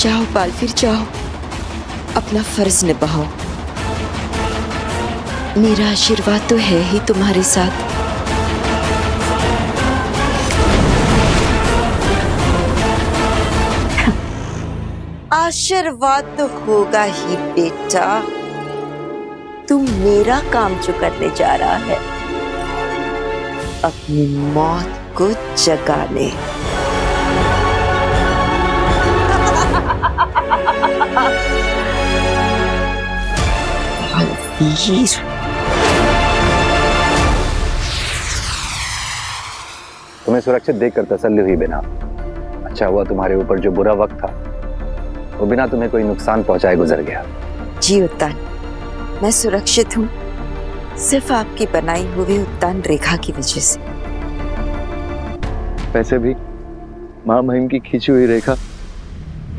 जाओ बालवीर जाओ, अपना फर्ज निभाओ। मेरा आशीर्वाद तो है ही तुम्हारे साथ। आशीर्वाद तो होगा ही बेटा। तू मेरा काम जो करने जा रहा है, अपनी मौत को जगाने। बालवीर, तुम्हें सुरक्षित देखकर तसल्ली हुई बिना। अच्छा हुआ तुम्हारे ऊपर जो बुरा वक्त था वो बिना तुम्हें कोई नुकसान पहुंचाए गुजर गया। जी उत्तान, मैं सुरक्षित हूँ, सिर्फ आपकी बनाई हुई उत्तान रेखा की वजह से। वैसे भी मां महिम की खींची हुई रेखा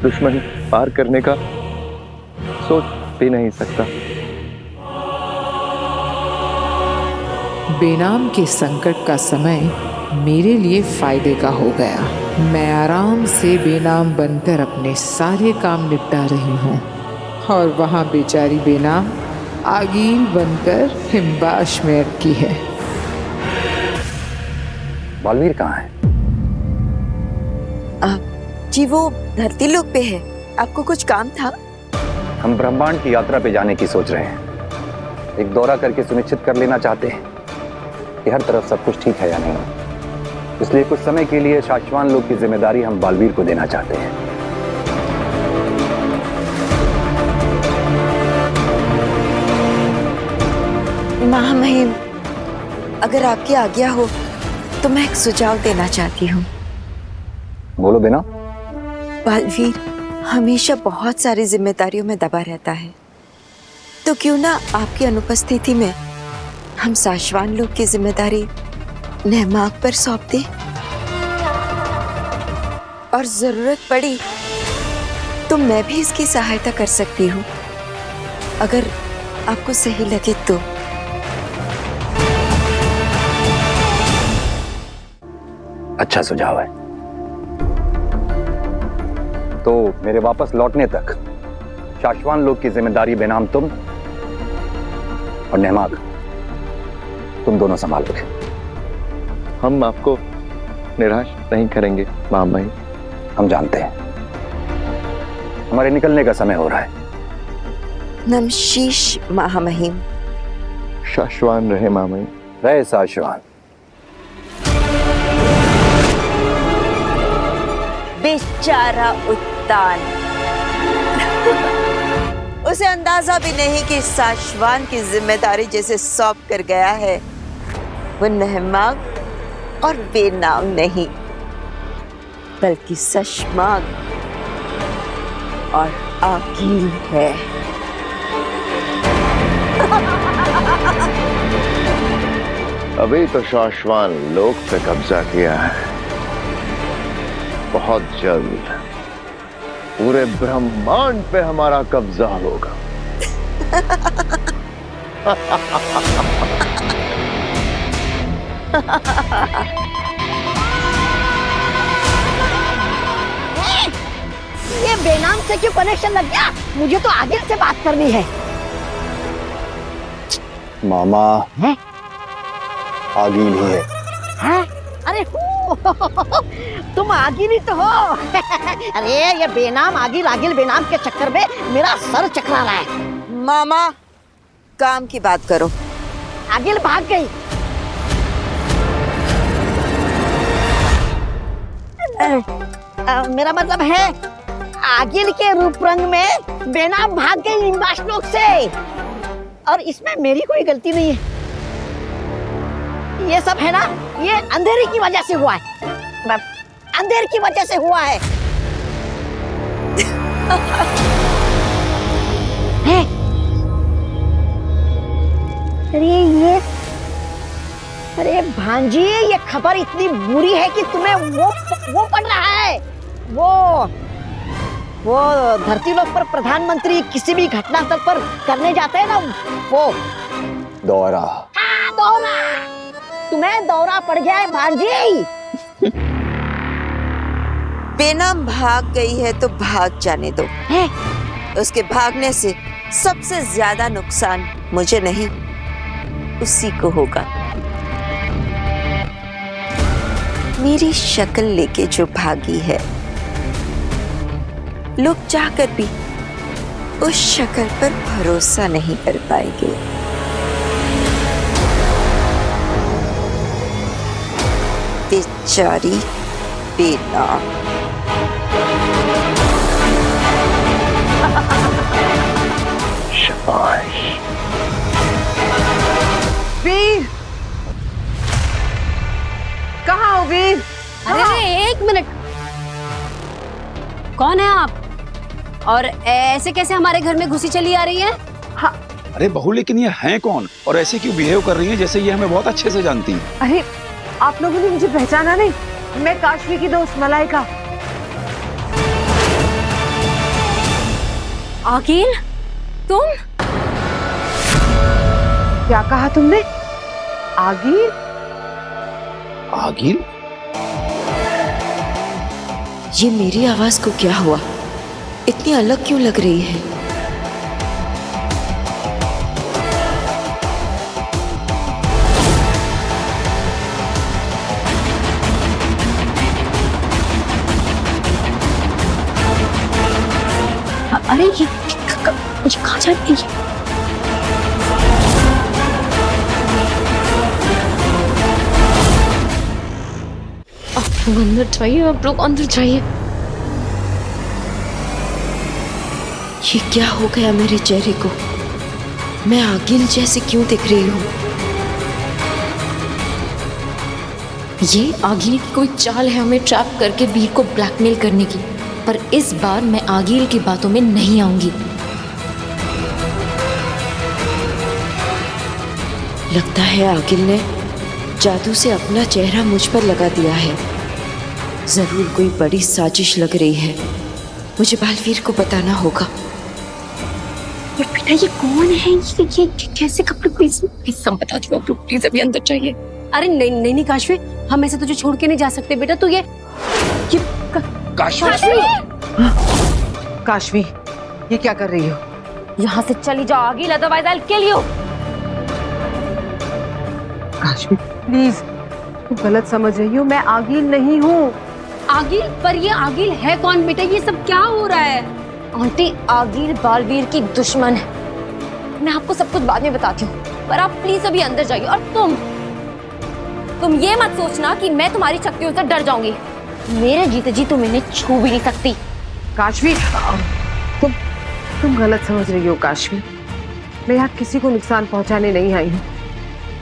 दुश्मन पार करने का सोच भी नहीं सकता। बेनाम के संकट का समय मेरे लिए फायदे का हो गया। मैं आराम से बेनाम बनकर अपने सारे काम निपटा रही हूँ और वहाँ बेचारी बेनाम आगील बनकर हिमबाश में अटकी है। बालवीर कहाँ है? जी वो धरती लोक पे है। आपको कुछ काम था? हम ब्रह्मांड की यात्रा पे जाने की सोच रहे हैं। एक दौरा करके सुनिश्चित कर लेना चाहते हैं कि हर तरफ सब कुछ ठीक है या नहीं। इसलिए कुछ समय के लिए शाश्वान लोक की जिम्मेदारी हम बालवीर को देना चाहते हैं। महामहिम, अगर आपकी आज्ञा हो तो मैं एक सुझाव देना चाहती हूँ। बोलो बिना। बालवीर हमेशा बहुत सारी जिम्मेदारियों में दबा रहता है, तो क्यों ना आपकी अनुपस्थिति में हम शाश्वान लोक की जिम्मेदारी नेहमाग पर सौंप दें, और जरूरत पड़ी तो मैं भी इसकी सहायता कर सकती हूँ, अगर आपको सही लगे तो। अच्छा सुझाव है। तो मेरे वापस लौटने तक शाश्वान लोक की जिम्मेदारी बेनाम तुम और नेहमाग, तुम दोनों संभालोगे। हम आपको निराश नहीं करेंगे मां महिम। हम जानते हैं हमारे निकलने का समय हो रहा है। नमशीश महामहिम। शाश्वान रहे मां महिम। रहे शाश्वान। बेचारा उत्तान, उसे अंदाजा भी नहीं कि शाश्वान की जिम्मेदारी जैसे सौंप कर गया है वो नेहमाग और बेनाम नहीं, बल्कि शशमाग और आगील है। अभी तो शाश्वान लोक पे कब्जा किया है, बहुत जल्द पूरे ब्रह्मांड पे हमारा कब्जा होगा। ये बेनाम से क्यों कनेक्शन लग गया? मुझे तो आदिल से बात करनी है। मामा है? आगील ही है। है? अरे तुम आगिल ही तो हो। अरे ये बेनाम आगिल आगिल बेनाम के चक्कर में मेरा सर चकरा रहा है। मामा काम की बात करो। आगिल भाग गई। मेरा मतलब है आगिल के रूप रंग में बेनाम भाग गई हिमबाश लोक से, और इसमें मेरी कोई गलती नहीं है। ये सब है ना, ये अंधेरे की वजह से हुआ है। अंधेरे की वजह से हुआ है। अरे भांजी, ये खबर इतनी बुरी है कि तुम्हें वो पढ़ रहा है। वो धरती लोक पर प्रधानमंत्री किसी भी घटनास्थल पर करने जाते हैं ना, वो दौरा। हाँ, दौरा। तुम्हें दौरा पड़ गया है भांजी। बेनाम भाग गई है तो भाग जाने दो। है? उसके भागने से सबसे ज्यादा नुकसान मुझे नहीं, उसी को होगा। मेरी शक्ल लेके जो भागी है, लोग चाहकर भी उस शक्ल पर भरोसा नहीं कर पाएंगे। बेचारी बेनाम। शाबाश। वीर, कहाँ हो वीर? अरे एक मिनट, कौन है आप? और ऐसे कैसे हमारे घर में घुसी चली आ रही है? अरे बहू, लेकिन ये हैं कौन और ऐसे क्यों बिहेव कर रही हैं जैसे ये हमें बहुत अच्छे से जानती हैं? अरे आप लोगों ने मुझे पहचाना नहीं? मैं काशवी की दोस्त मलाइका। आकिल, तुम? क्या कहा तुमने? आगिल? आगिल? ये मेरी आवाज को क्या हुआ? इतनी अलग क्यों लग रही है? अरे ये कहाँ जा रही है? आप लोग अंदर जाइए, आप लोग अंदर जाइए। ये क्या हो गया मेरे चेहरे को? मैं आगिल जैसे क्यों दिख रही हूँ? ये आगिल की कोई चाल है हमें ट्रैप करके वीर को ब्लैकमेल करने की, पर इस बार मैं आगिल की बातों में नहीं आऊंगी। लगता है आगिल ने जादू से अपना चेहरा मुझ पर लगा दिया है। जरूर कोई बड़ी साजिश लग रही है। मुझे बालवीर को बताना होगा। ये बेटा, ये कौन है? ये कैसे कपड़े? प्लीज सब बता दो आप लोग, प्लीज अभी अंदर चाहिए। अरे नहीं नहीं नहीं काशवी, हम ऐसे तुझे छोड़ के नहीं जा सकते बेटा। तू ये काशवी! काशवी, ये क्या कर रही हो? यहाँ से चली जाओ आगिल, otherwise I will kill you. Kashvi please, तुम गलत समझ रही हो। मैं आगिल नहीं हूँ। आगिल? पर ये आगिल है कौन बेटा? ये सब क्या हो रहा है? आंटी, आगिल बालवीर की दुश्मन है। मैं आपको सब कुछ बाद में बताती हूँ, पर आप प्लीज अभी अंदर जाइए। और तुम ये मत सोचना कि मैं तुम्हारी शक्तियों से डर जाऊंगी। मेरे जीते जी तुम इन्हें छू भी नहीं सकती। काशवी, तुम गलत समझ रही हो काशवी। मैं यहाँ किसी को नुकसान पहुँचाने नहीं आई हूँ।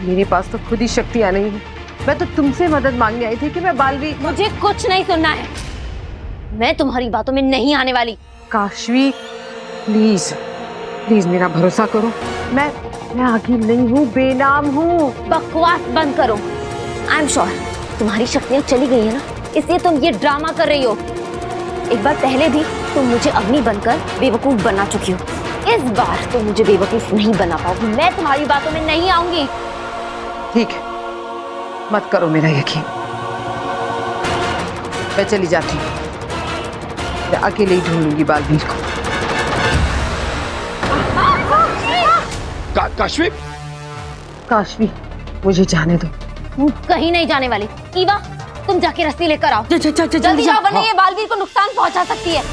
मेरे पास तो खुद ही शक्तियाँ नहीं है। मैं तो तुमसे मदद मांगने आई थी कि मैं बालवीर। मुझे कुछ नहीं सुनना है, मैं तुम्हारी बातों में नहीं आने वाली। काशवी प्लीज प्लीज मेरा भरोसा करो। मैं आगिल नहीं हूँ, बेनाम हूँ। बकवास बंद करो। आई एम श्योर तुम्हारी शक्तियाँ चली गई है ना, इसलिए तुम ये ड्रामा कर रही हो। एक बार पहले भी तुम मुझे अग्नि बनकर बेवकूफ बना चुकी हो। इस बार तुम मुझे बेवकूफ नहीं बना पाओगी। मैं तुम्हारी बातों में नहीं आऊंगी। ठीक है, मत करो मेरा यकीन। मैं चली जाती हूँ। मैं अकेले ही ढूंढूंगी बालवीर को। काशवी! काशवी, मुझे जाने दो। तुम कहीं नहीं जाने वाली। ईवा, तुम जाके रस्सी लेकर आओ। जल्दी जाओ, वरना ये बालवीर को नुकसान पहुंचा सकती है।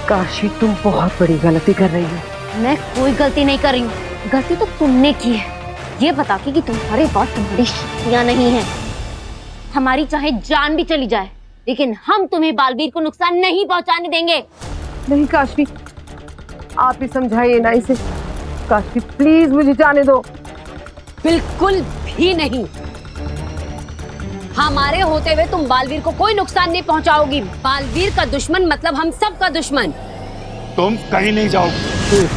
काशवी, तुम बहुत बड़ी गलती कर रही हो। मैं कोई गलती नहीं कर रही हूँ। गलती तो तुमने की है, ये बता के कि तुम्हारे पास तुम्हारी शक्तियाँ नहीं है। हमारी चाहे जान भी चली जाए, लेकिन हम तुम्हें बालवीर को नुकसान नहीं पहुंचाने देंगे। नहीं काशवी, आप ही समझाइए ना इसे। काशवी प्लीज मुझे जाने दो। बिल्कुल भी नहीं। हमारे होते हुए तुम बालवीर को कोई नुकसान नहीं पहुंचाओगी। बालवीर का दुश्मन मतलब हम सब का दुश्मन। तुम कहीं नहीं जाओगे।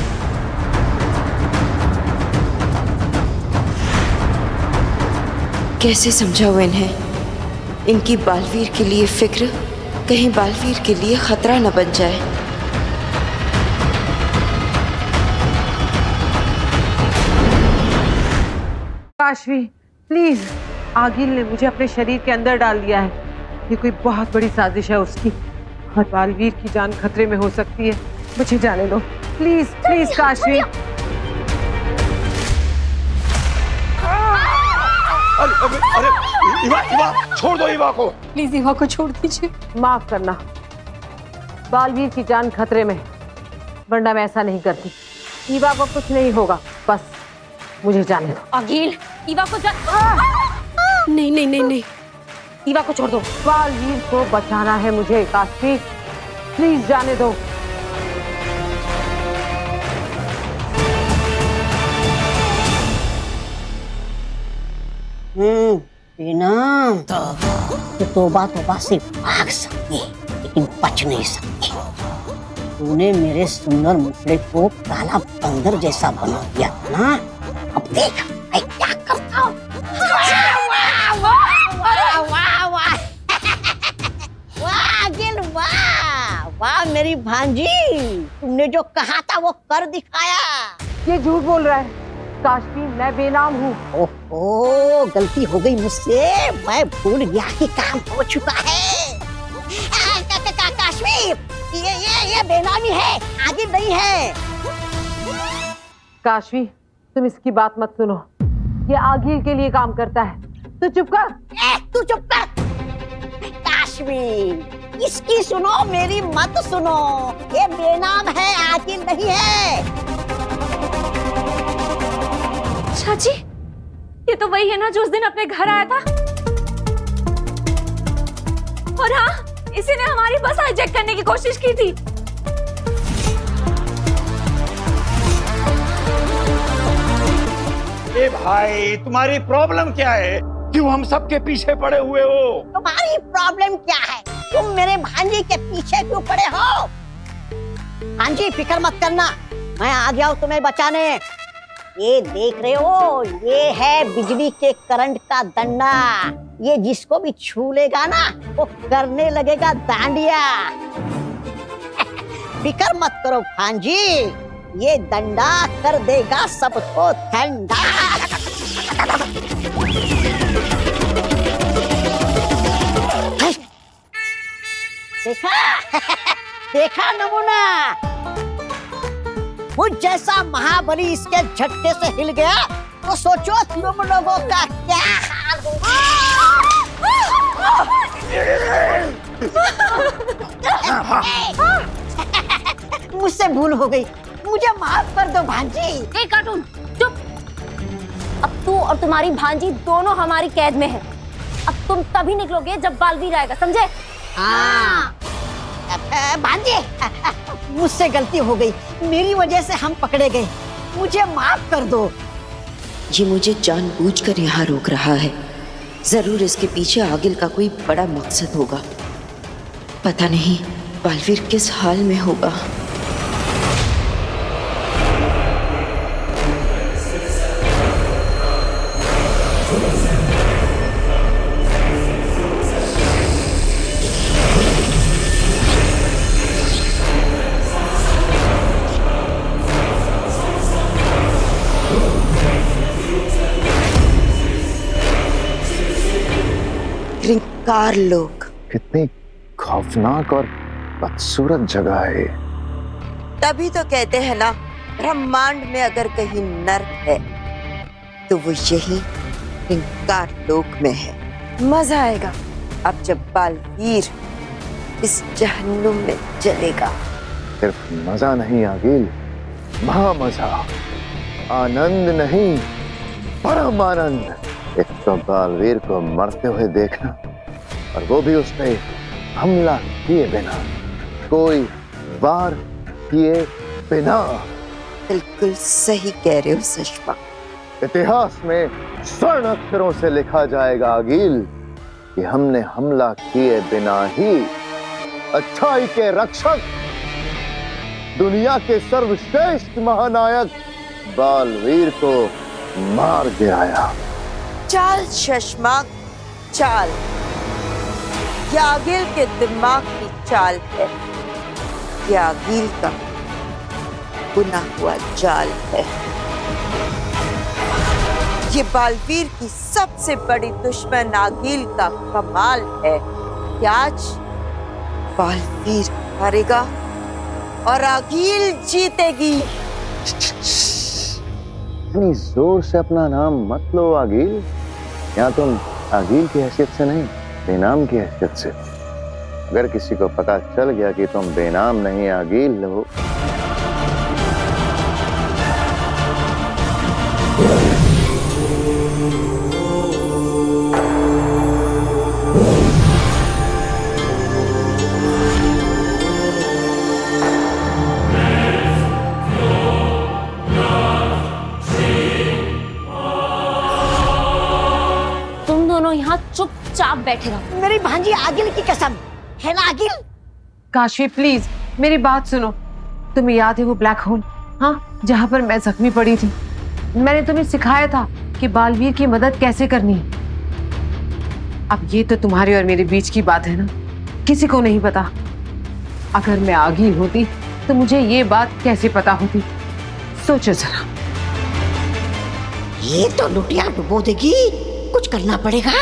कैसे समझाऊं इन्हें? इनकी बालवीर के लिए फिक्र कहीं बालवीर के लिए खतरा न बन जाए। काशवी प्लीज, आगिल ने मुझे अपने शरीर के अंदर डाल दिया है। ये कोई बहुत बड़ी साजिश है उसकी। और बालवीर की जान खतरे में हो सकती है। मुझे जाने दो प्लीज प्लीज काशवी। अरे इवा इवा छोड़ दो इवा को। प्लीज इवा को छोड़ दीजिए। माफ करना, बालवीर की जान खतरे में, वरना मैं ऐसा नहीं करती। ईवा को कुछ नहीं होगा, बस मुझे जाने दो। अगिल, ईवा को नहीं नहीं नहीं नहीं, ईवा को छोड़ दो। बालवीर को बचाना है मुझे काशवी, प्लीज जाने दो। बीना तो तौबा से भाग सकती है, लेकिन बच नहीं सकती। तूने मेरे सुंदर मुखड़े को काला बंदर जैसा बना दिया था ना, अब देख मैं क्या करता हूँ। वाह गिल, वाह वाह मेरी भांजी, तुमने जो कहा था वो कर दिखाया। ये झूठ बोल रहा है काशवी, मैं बेनाम हूँ। ओहो, गलती हो गई मुझसे, मैं भूल गया कि काम हो चुका है। काशवी, ये बेनामी है, आगे नहीं है। काशवी, तुम इसकी बात मत सुनो, ये आगिल के लिए काम करता है। तू चुप कर। तू चुप कर। काशवी, इसकी सुनो, मेरी मत सुनो। ये बेनाम है, आगिल नहीं है। चाची, ये तो वही है ना जो उस दिन अपने घर आया था। और हाँ, इसी ने हमारी बस हाईजैक करने की कोशिश की थी। ए भाई, तुम्हारी प्रॉब्लम क्या है? क्यों हम सबके पीछे पड़े हुए हो? तुम्हारी प्रॉब्लम क्या है? तुम मेरे भांजी के पीछे क्यों पड़े हो? भांजी, फिक्र मत करना, मैं आ गया हूँ तुम्हें बचाने। ये देख रहे हो, ये है बिजली के करंट का डंडा। ये जिसको भी छू लेगा ना, वो करने लगेगा डांडिया। फिक्र मत करो भांजी, ये डंडा कर देगा सबको ठंडा। देखा देखा नमूना, मुझ जैसा महाबली इसके झटके से हिल गया तो सोचो तुम लोगों का क्या हाल होगा। मुझसे भूल हो गई, मुझे माफ कर दो भांजी। ए कार्टून, चुप। अब तू और तुम्हारी भांजी दोनों हमारी कैद में है। अब तुम तभी निकलोगे जब बालवीर आएगा, समझे? हाँ भांजी, मुझसे गलती हो गई, मेरी वजह से हम पकड़े गए, मुझे माफ कर दो। ये मुझे जानबूझकर यहाँ रोक रहा है। जरूर इसके पीछे आगिल का कोई बड़ा मकसद होगा। पता नहीं बालवीर किस हाल में होगा। रिंकार लोक, कितनी खौफनाक और बदसूरत जगह है। तभी तो कहते हैं ना, ब्रह्मांड में अगर कहीं नर्क है तो वो यही रिंकार लोक में है। मजा आएगा अब जब बालवीर इस जहन्नुम में जलेगा। सिर्फ मजा नहीं आगिल, महामजा, आनंद नहीं, परम आनंद। एक तो बालवीर को मरते हुए देखना, और वो भी उस पे हमला किए बिना, कोई वार किए बिना। बिल्कुल सही कह रहे हो सुषमा। इतिहास में स्वर्ण अक्षरों से लिखा जाएगा आगिल कि हमने हमला किए बिना ही अच्छाई के रक्षक, दुनिया के सर्वश्रेष्ठ महानायक बालवीर को मार गिराया। चाल शशमाक, चाल। ये आगिल के दिमाग की चाल है, ये आगिल का बुना हुआ जाल है। ये बालवीर की सबसे बड़ी दुश्मन आगिल का कमाल है कि आज बालवीर हारेगा और आगिल जीतेगी। इतनी जोर से अपना नाम मत लो आगिल। यहाँ तुम आगिल की हैसियत से नहीं, बेनाम की हैसियत से। अगर किसी को पता चल गया कि तुम बेनाम नहीं आगिल हो, तुम दोनों यहाँ चुपचाप बैठे रहो। मेरी भांजी आगिल की कसम है ना आगिल। काशवी प्लीज मेरी बात सुनो। तुम्हें याद है वो ब्लैक होल, हाँ, जहाँ पर मैं जख्मी पड़ी थी? मैंने तुम्हें सिखाया था कि बालवीर की मदद कैसे करनी है। अब ये तो तुम्हारे और मेरे बीच की बात है ना, किसी को नहीं पता। अगर मैं आगिल होती तो मुझे ये बात कैसे पता होती? सोचो जरा। ये तो लुटिया डुबो देगी, कुछ करना पड़ेगा।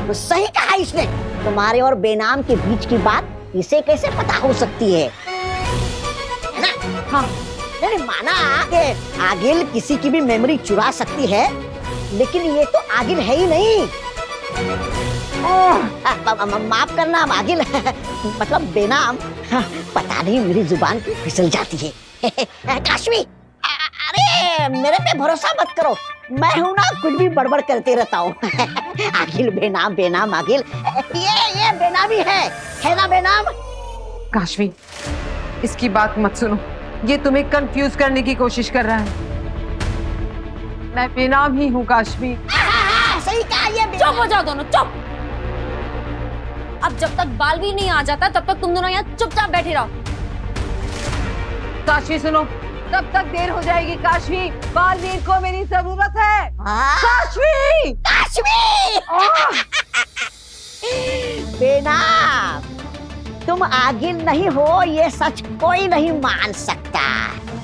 तो सही कहा इसने। तुम्हारे और बेनाम के बीच की बात इसे कैसे पता हो सकती है ना? हाँ, मैंने माना कि आगिल किसी की भी मेमोरी चुरा सकती है, लेकिन ये तो आगिल है ही नहीं। माफ करना आगिल, मतलब बेनाम। पता नहीं मेरी जुबान क्यों फिसल जाती है। काशवी, अरे मेरे पे भरोसा मत करो, मैं हूं ना, कुछ भी बड़बड़ करते रहता हूँ। आगिल बेनाम बेनाम आगिल, ये बेनामी है ना बेनाम? काशवी इसकी बात मत सुनो, ये तुम्हें कंफ्यूज करने की कोशिश कर रहा है। मैं बेनाम ही हूँ काशवी। सही कहा ये। चुप हो जाओ दोनों, चुप। अब जब तक बालवीर नहीं आ जाता तब तक तुम दोनों यहाँ चुपचाप बैठे रहो। काशवी सुनो, तब तक देर हो जाएगी। काशवी, बालवीर को मेरी जरूरत है। काशवी, काशवी, बेनाम तुम आगिल नहीं हो, ये सच कोई नहीं मान सकता।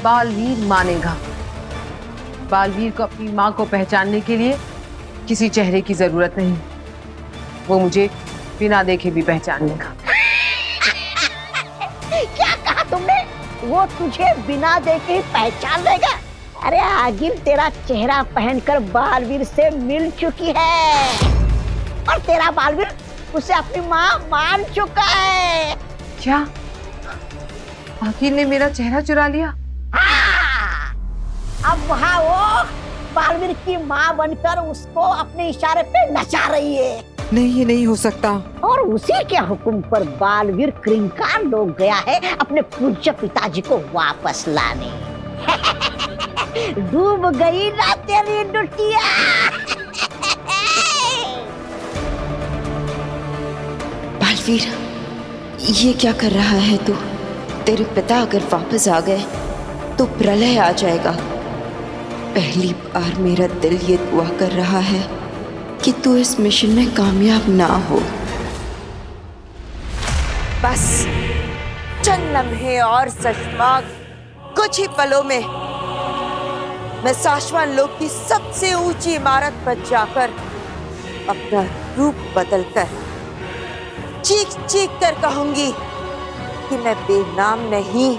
बालवीर मानेगा। बालवीर को अपनी माँ को पहचानने के लिए किसी चेहरे की जरूरत नहीं, वो मुझे बिना देखे भी पहचान लेगा। क्या कहा तुमने? वो तुझे बिना देखे ही पहचान लेगा? अरे आगिल तेरा चेहरा पहनकर बालवीर से मिल चुकी है और तेरा बालवीर उसे अपनी माँ मान चुका है। क्या आगिल ने मेरा चेहरा चुरा लिया? हाँ! अब वहाँ वो बालवीर की माँ बनकर उसको अपने इशारे पे नचा रही है। नहीं, ये नहीं हो सकता। और उसी के हुक्म पर बालवीर क्रिंकार लोग गया है अपने पूज्य पिताजी को वापस लाने। डूब गई ना तेरी लुटिया। बालवीर, ये क्या कर रहा है तू? तेरे पिता अगर वापस आ गए तो प्रलय आ जाएगा। पहली बार मेरा दिल ये दुआ कर रहा है कि तू इस मिशन में कामयाब ना हो। बस चंद लम्हे और सशमाक, कुछ ही पलों में मैं शाश्वत लोक की सबसे ऊंची इमारत पर जाकर अपना रूप बदलकर चीख चीख कर कहूंगी कि मैं बेनाम नहीं,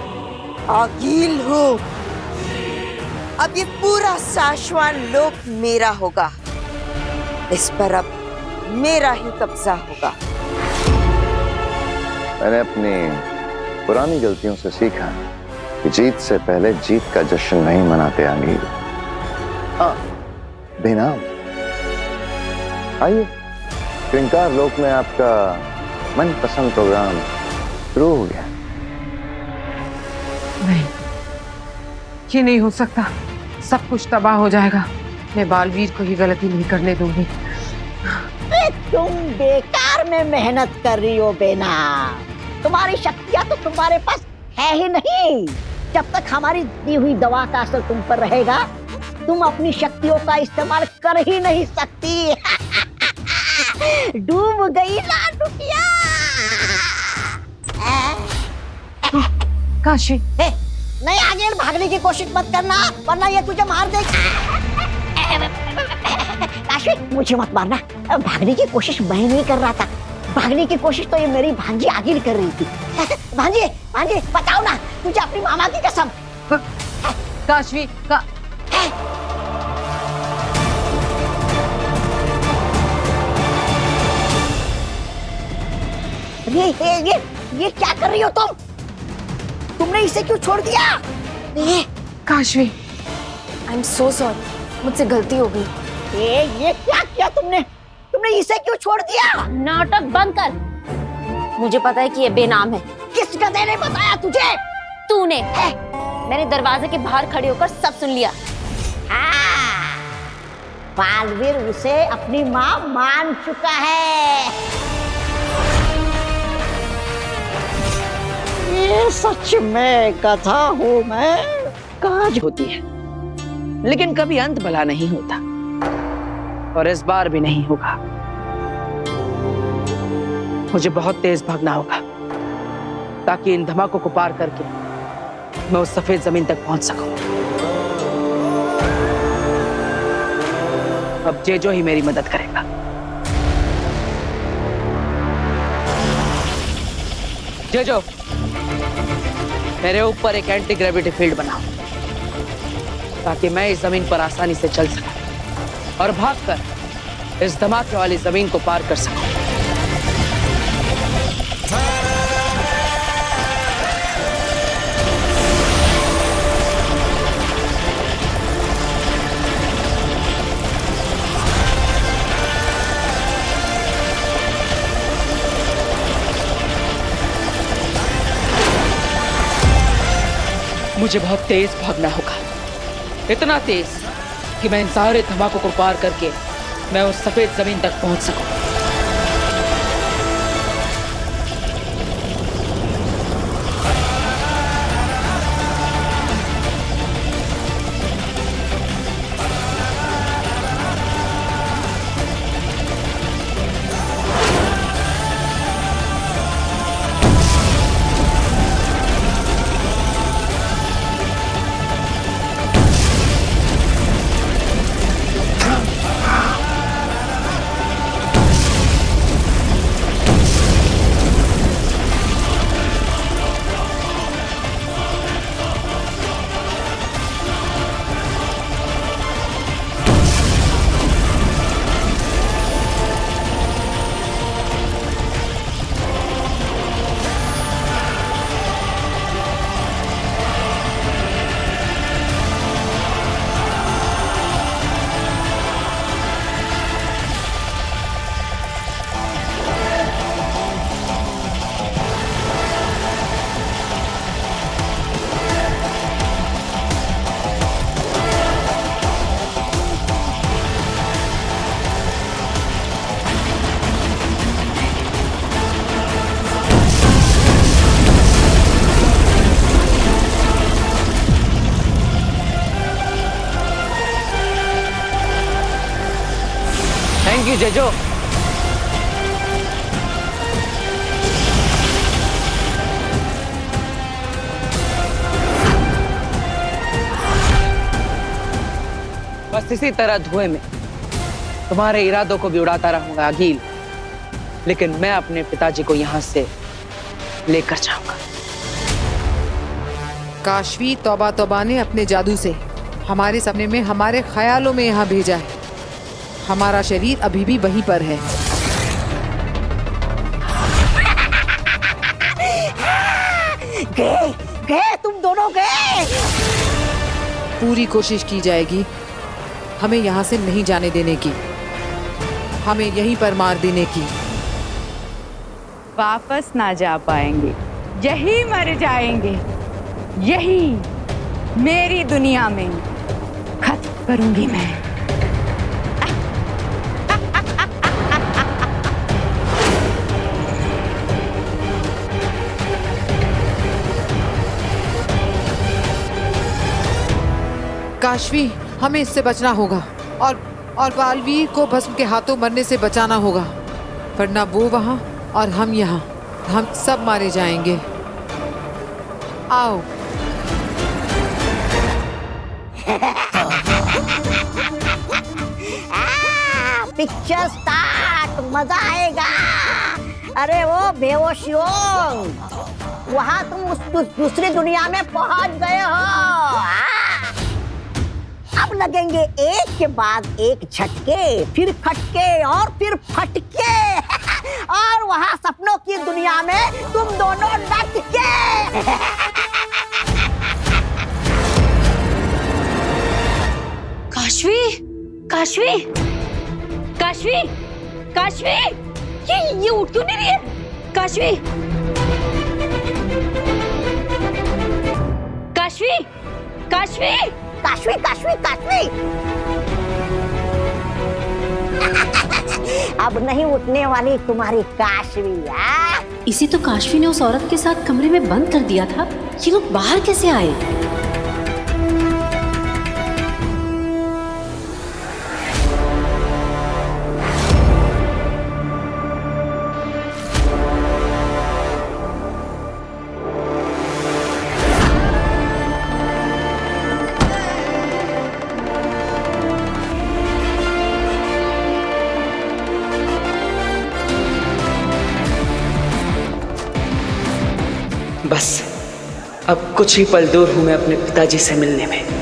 आगिल हूं। अब ये पूरा शाश्वत लोक मेरा होगा, इस पर अब मेरा ही कब्जा होगा। मैंने अपनी पुरानी गलतियों से सीखा कि जीत से पहले जीत का जश्न नहीं मनाते आगिल। हाँ बेनाम, आइए, क्रिंकार लोक में आपका मनपसंद प्रोग्राम शुरू हो गया। नहीं, ये नहीं हो सकता। सब कुछ तबाह हो जाएगा। मैं बालवीर को ये गलती नहीं करने दूंगी। तुम बेकार में मेहनत कर रही हो बेनाम। तुम्हारी शक्तियां तो तुम्हारे पास है ही नहीं। जब तक हमारी दी हुई दवा का असर तुम पर रहेगा, तुम अपनी शक्तियों का इस्तेमाल कर ही नहीं सकती। डूब गई ना लुटिया। काशी, नहीं आगे भागने की कोशिश मत करना, वरना ये तुझे मार देगा। काशी, मुझे मत मारना। भागने की कोशिश मैं नहीं कर रहा था, भागने की कोशिश तो ये मेरी भांजी आगिल कर रही थी। भांजी भांजी बताओ ना, तुझे अपनी मामा की कसम। काशवी का ये क्या कर रही हो तुम? तुमने इसे क्यों छोड़ दिया? Kashvi, I am so sorry, मुझसे गलती हो गई। ये क्या किया तुमने? तुमने इसे क्यों छोड़ दिया? नाटक बंद कर। मुझे पता है कि ये बेनाम है। किस गधे ने बताया तुझे? तूने। मैंने दरवाजे के बाहर खड़े होकर सब सुन लिया। बालवीर उसे अपनी माँ मान चुका है। ये सच में कथा हो मैं काज होती है, लेकिन कभी अंत भला नहीं होता, और इस बार भी नहीं होगा। मुझे बहुत तेज भागना होगा ताकि इन धमाकों को पार करके मैं उस सफेद जमीन तक पहुंच सकूं। अब जेजो ही मेरी मदद करेगा। जेजो, मेरे ऊपर एक एंटी ग्रेविटी फील्ड बनाओ ताकि मैं इस जमीन पर आसानी से चल सकूं और भागकर इस धमाके वाली जमीन को पार कर सकूं। मुझे बहुत तेज भागना होगा, इतना तेज कि मैं इन सारे धमाकों को पार करके मैं उस सफेद जमीन तक पहुंच सकूं। Thank you Jeju. बस इसी तरह धुएं में तुम्हारे इरादों को भी उड़ाता रहूंगा अगील, लेकिन मैं अपने पिताजी को यहां से लेकर जाऊंगा। काशवी तौबा तौबा ने अपने जादू से हमारे सपने में, हमारे ख्यालों में यहाँ भेजा है। हमारा शरीर अभी भी वहीं पर है। गए तुम दोनों गए। पूरी कोशिश की जाएगी हमें यहाँ से नहीं जाने देने की, हमें यहीं पर मार देने की। वापस ना जा पाएंगे, यही मर जाएंगे, यही मेरी दुनिया में खत्म करूंगी मैं। काशवी, हमें इससे बचना होगा और बालवीर को भस्म के हाथों मरने से बचाना होगा, वरना वो वहां और हम यहाँ, हम सब मारे जाएंगे। आओ। पिक्चर स्टार्ट, मजा आएगा। अरे वो बेहोशियों, वहां तुम उस दूसरी दुनिया में पहुंच गए हो। अब लगेंगे एक के बाद एक झटके, फिर खटके और फिर फटके और वहां सपनों की दुनिया में तुम दोनों लटके। काशवी, काशवी, काशवी, काशवी, ये उठ क्यों नहीं रही है? काशवी, काशवी, काशवी, काशवी, काशवी, काशवी। अब नहीं उठने वाली तुम्हारी काशवी। इसे तो काशवी ने उस औरत के साथ कमरे में बंद कर दिया था। ये लोग बाहर कैसे आए? बस अब कुछ ही पल दूर हूं मैं अपने पिताजी से मिलने में।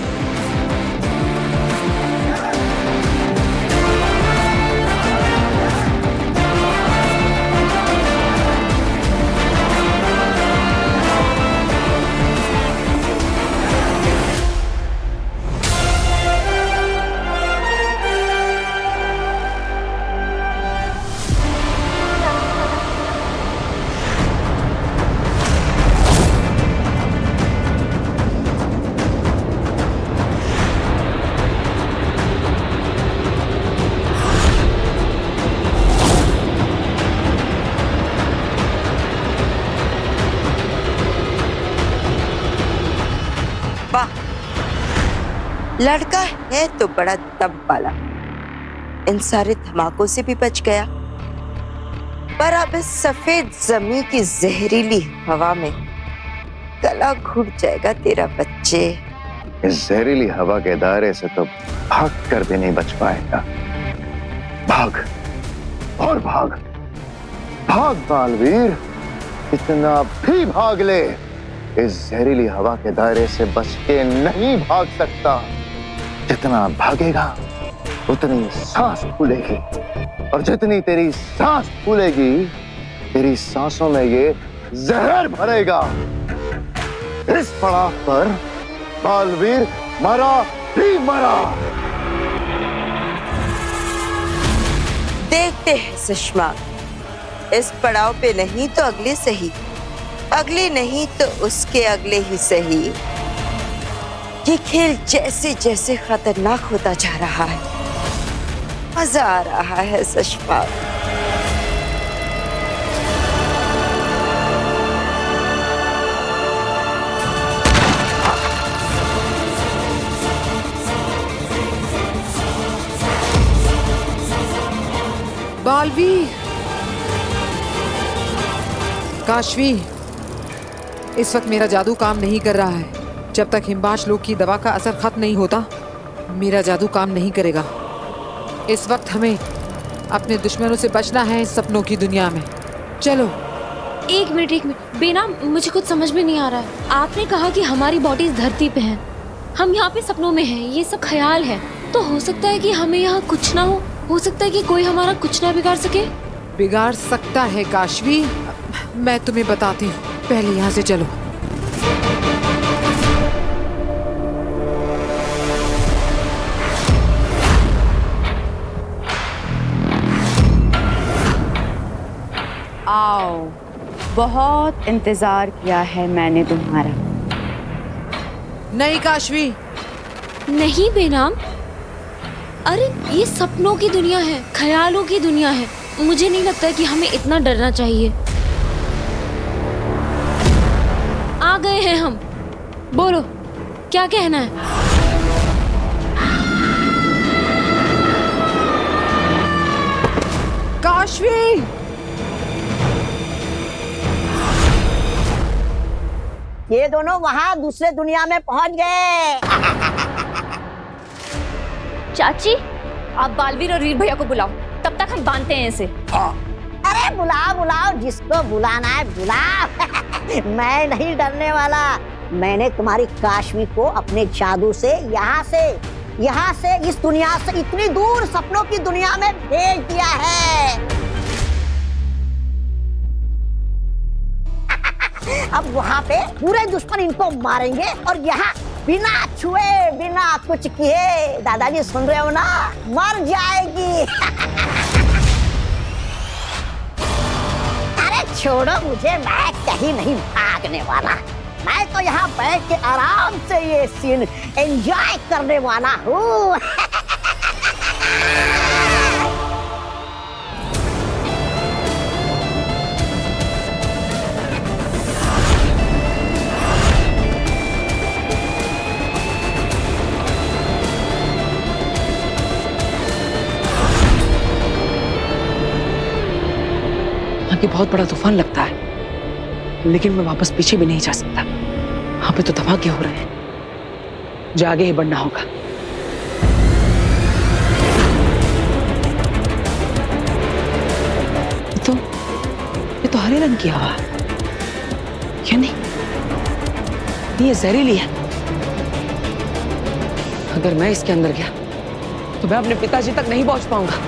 लड़का है तो बड़ा दम वाला, इन सारे धमाकों से भी बच गया, पर अब इस सफेद जमीन की जहरीली हवा में गला घुट जाएगा तेरा बच्चे। इस जहरीली हवा के दायरे से तो भाग कर भी नहीं बच पाएगा। भाग और भाग, भाग बालवीर, इतना भी भाग ले, इस जहरीली हवा के दायरे से बच के नहीं भाग सकता। जितना भागेगा उतनी सांस फूलेगी, और जितनी तेरी सांस फूलेगी तेरी सांसों में ये जहर भरेगा। इस पड़ाव पर बालवीर मरा ही मरा। देखते हैं सुषमा, इस पड़ाव पे नहीं तो अगले सही, अगले नहीं तो उसके अगले ही सही। ये खेल जैसे जैसे खतरनाक होता जा रहा है, मजा आ रहा है सुषमा। बालवीर, काशवी, इस वक्त मेरा जादू काम नहीं कर रहा है। जब तक हिमबाश लोग की दवा का असर खत्म नहीं होता, मेरा जादू काम नहीं करेगा। इस वक्त हमें अपने दुश्मनों से बचना है इस सपनों की दुनिया में। चलो। एक मिनट बेना, मुझे कुछ समझ में नहीं आ रहा है। आपने कहा कि हमारी बॉडी इस धरती पे है, हम यहाँ पे सपनों में हैं, ये सब ख्याल है, तो हो सकता है कि हमें यहाँ कुछ ना हो सकता है कि कोई हमारा कुछ ना बिगाड़ सके। बिगाड़ सकता है काशवी, मैं तुम्हें बताती हूँ, पहले यहाँ से चलो। आओ, बहुत इंतजार किया है मैंने तुम्हारा। नहीं काशवी, नहीं बेनाम, अरे ये सपनों की दुनिया है, ख्यालों की दुनिया है। मुझे नहीं लगता कि हमें इतना डरना चाहिए। आ गए हैं हम, बोलो क्या कहना है? काशवी, ये दोनों वहां दूसरे दुनिया में पहुंच गए। चाची, आप बालवीर और वीर भैया को बुलाओ, तब तक हम बांधते हैं इसे। अरे बुलाओ बुलाओ, जिसको बुलाना है बुलाओ। मैं नहीं डरने वाला। मैंने तुम्हारी काशवी को अपने जादू से यहाँ से इस दुनिया से इतनी दूर सपनों की दुनिया में भेज दिया है। अब वहाँ पे पूरे दुश्मन इनको मारेंगे और यहाँ बिना छुए बिना कुछ किए, दादाजी सुन रहे हो ना, मर जाएगी। अरे छोड़ो मुझे, मैं कहीं नहीं भागने वाला। मैं तो यहाँ बैठ के आराम से ये सीन एंजॉय करने वाला हूँ। कि बहुत बड़ा तूफान लगता है, लेकिन मैं वापस पीछे भी नहीं जा सकता। वहां पे तो धमाके हो रहे हैं, जो आगे ही बढ़ना होगा। ये तो हरे रंग की हवा है, क्या नहीं? ये जहरीली है। अगर मैं इसके अंदर गया तो मैं अपने पिताजी तक नहीं पहुंच पाऊंगा।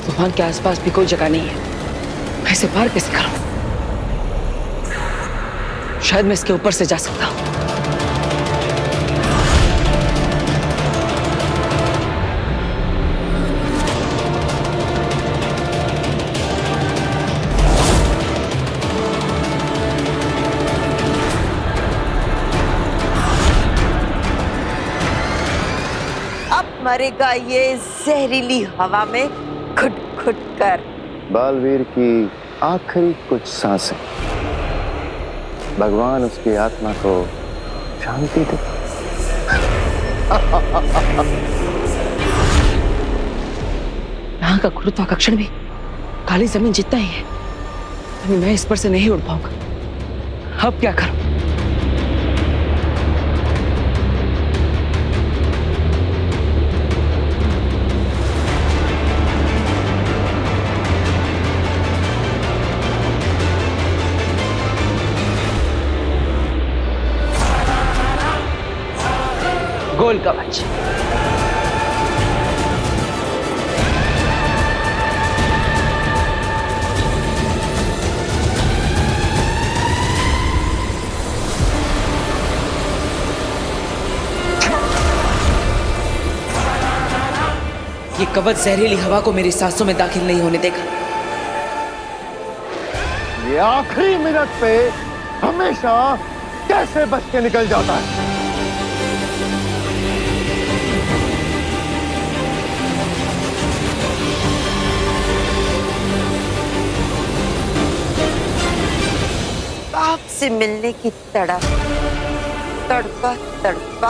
तूफान के आसपास भी कोई जगह नहीं है। मैं इसे पार कैसे करूं? शायद मैं इसके ऊपर से जा सकता हूं। अब मरेगा ये जहरीली हवा में घुट घुट कर। बालवीर की आखिरी कुछ सांसें, भगवान उसकी आत्मा को शांति दे। यहाँ का गुरुत्वाकर्षण भी काली जमीन जितना ही है, अभी मैं इस पर से नहीं उड़ पाऊंगा। अब क्या करूं? गोल कवच। ये कवच जहरीली हवा को मेरी सांसों में दाखिल नहीं होने देगा। ये आखिरी मिनट पे हमेशा कैसे बच के निकल जाता है। आपसे मिलने की तड़पा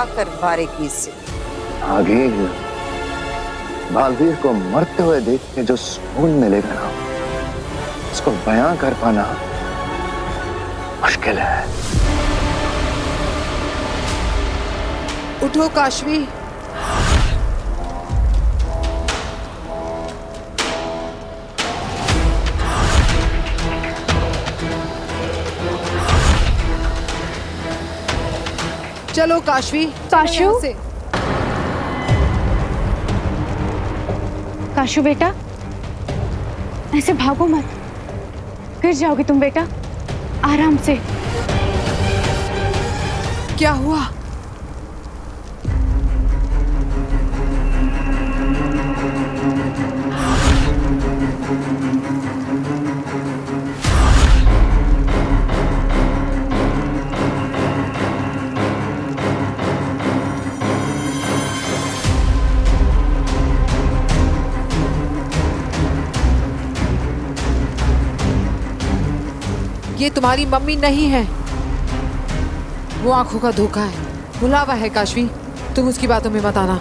कर मारेगी इसे। आगे बालवीर को मरते हुए देख के जो सुकून मिलेगा ना, उसको बयां कर पाना मुश्किल है। उठो काशवी। चलो काशवी। काशु? काशु बेटा, ऐसे भागो मत, गिर जाओगी तुम बेटा। आराम से। क्या हुआ? ये तुम्हारी मम्मी नहीं है, वो आंखों का धोखा है, बुलावा है। काशवी, तुम उसकी बातों में मत आना।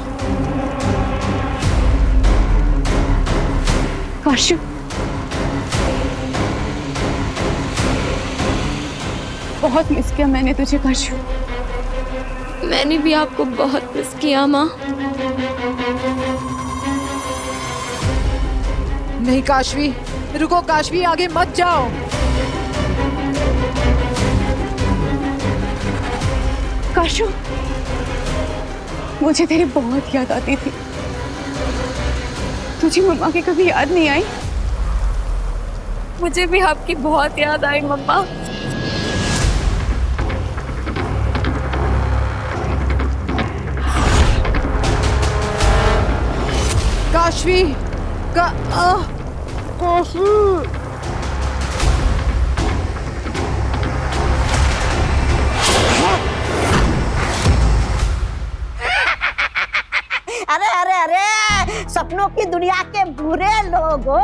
काशू, बहुत मिस किया मैंने तुझे काशू। मैंने भी आपको बहुत मिस किया माँ। नहीं काशवी, रुको काशवी, आगे मत जाओ। काशू, मुझे तेरी बहुत याद आती थी। तुझे मम्मा की कभी याद नहीं आई? मुझे भी आपकी बहुत याद आई मम्मा। काशवी अरे अरे अरे, सपनों की दुनिया के बुरे लोग हो।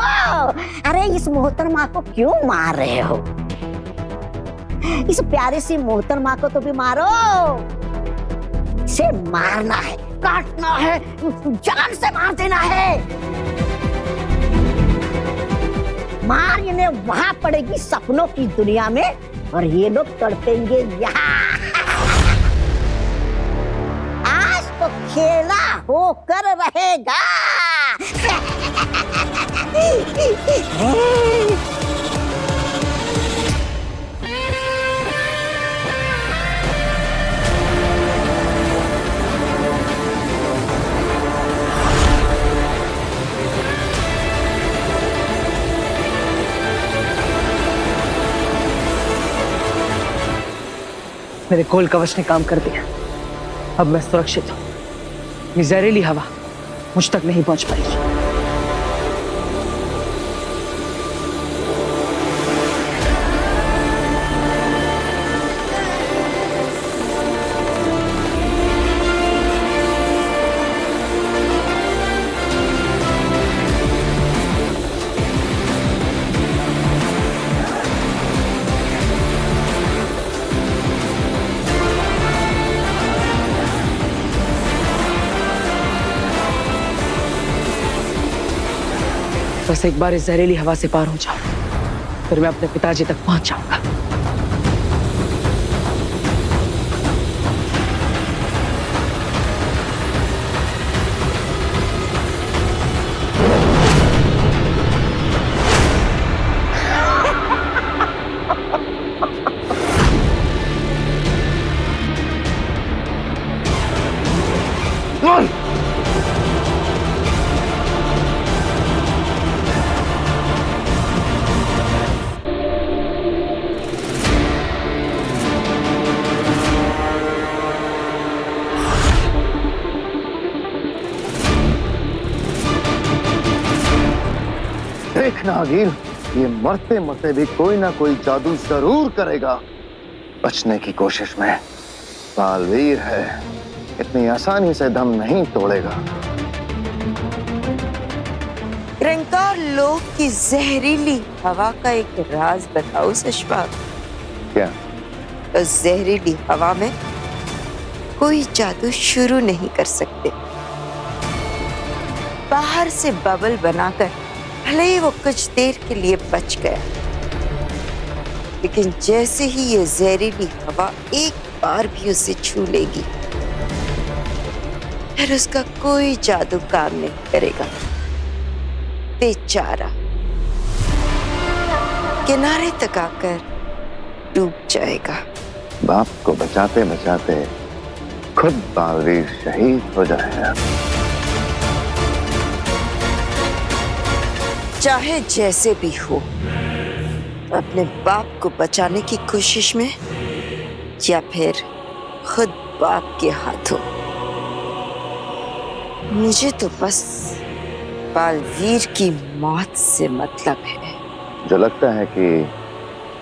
अरे इस मोहतरमा को क्यों मार रहे हो? इस प्यारी सी मोहतरमा को तो भी मारो। इसे मारना है, काटना है, जान से मार देना है। मार इन्हें वहां पड़ेगी सपनों की दुनिया में, और ये लोग तड़पेंगे यहाँ। आज तो खेला होकर रहेगा। मेरे कोल कवच ने काम कर दिया। अब मैं सुरक्षित हूँ। ये जहरीली हवा मुझ तक नहीं पहुंच पाएगी। बस एक बार इस जहरीली हवा से पार हो जाओ, फिर मैं अपने पिताजी तक पहुंच जाऊंगा। देखना अगील, ये मरते मरते भी कोई ना कोई जादू जरूर करेगा। बचने की कोशिश में बालवीर है, इतनी आसानी से दम नहीं तोड़ेगा। रंकार लोक की जहरीली हवा का एक राज बताओ सशबाग। क्या? तो जहरीली हवा में कोई जादू शुरू नहीं कर सकते। बाहर से बबल बनाकर भले ही वो कुछ देर के लिए बच गया, लेकिन जैसे ही ये जहरीली हवा एक बार भी उसे छू लेगी, फिर उसका कोई जादू काम नहीं करेगा। बेचारा किनारे तक आकर डूब जाएगा। बाप को बचाते बचाते खुद बालवीर शहीद हो जाएगा। चाहे जैसे भी हो, अपने बाप को बचाने की कोशिश में या फिर खुद बाप के हाथों, मुझे तो बस बालवीर की मौत से मतलब है। जो लगता है कि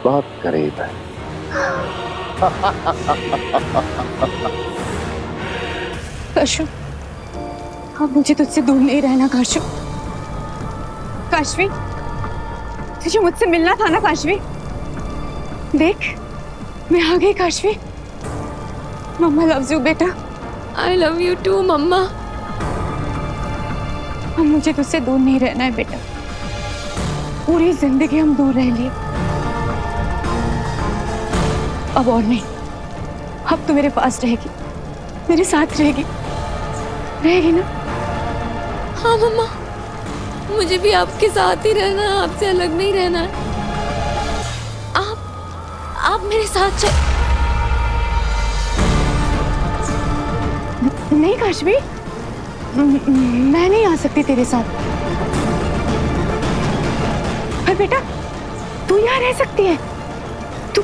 बहुत करीब है। काशू, अब मुझे तुझसे दूर नहीं रहना काशू। काशवी, तुझे मुझसे मिलना था ना काशवी? देख, मैं आ गई काशवी। मम्मा लव्स यू बेटा। आई लव यू टू मम्मा। अब मुझे तुझसे दूर नहीं रहना है बेटा। पूरी जिंदगी हम दूर रह लिए, अब और नहीं। अब तो मेरे पास रहेगी, मेरे साथ रहेगी ना? हाँ मम्मा, मुझे भी आपके साथ ही रहना है, आपसे अलग नहीं रहना है। आप मेरे साथ चल। नहीं काशवी, मैं नहीं आ सकती तेरे साथ। पर बेटा तू यहाँ रह सकती है, तू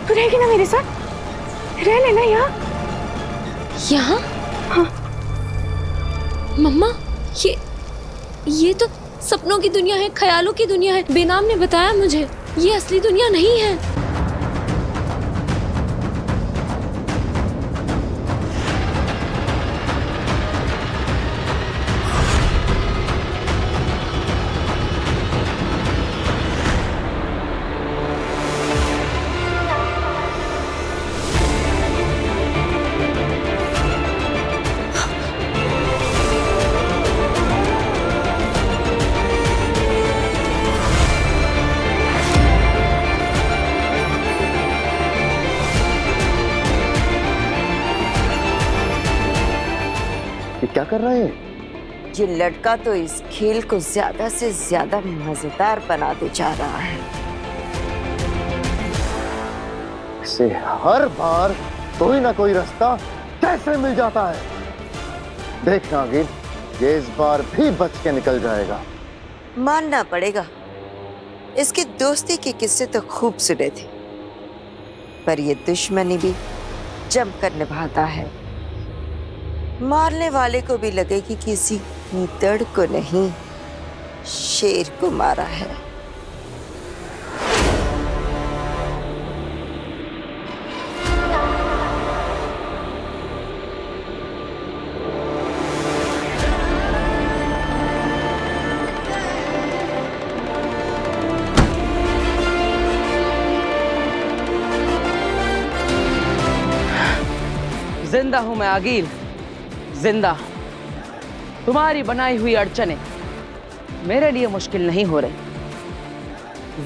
रहेगी ना मेरे साथ? रह लेना यहाँ। यहाँ? हाँ। मम्मा, ये तो सपनों की दुनिया है, ख्यालों की दुनिया है। बेनाम ने बताया मुझे, ये असली दुनिया नहीं है। ये क्या कर रहे हैं? ये लड़का तो इस खेल को ज्यादा से ज्यादा मजेदार बनाते जा रहा है। इसे हर बार कोई ना कोई रास्ता कैसे मिल जाता है। देखना गिल, ये इस बार भी बच के निकल जाएगा। मानना पड़ेगा, इसकी दोस्ती के किस्से तो खूब सुने थे, पर ये दुश्मनी भी जमकर निभाता है। मारने वाले को भी लगे कि किसी गीदड़ को नहीं, शेर को मारा है। जिंदा हूं मैं आगिल, जिंदा। तुम्हारी बनाई हुई अड़चने मेरे लिए मुश्किल नहीं हो रही।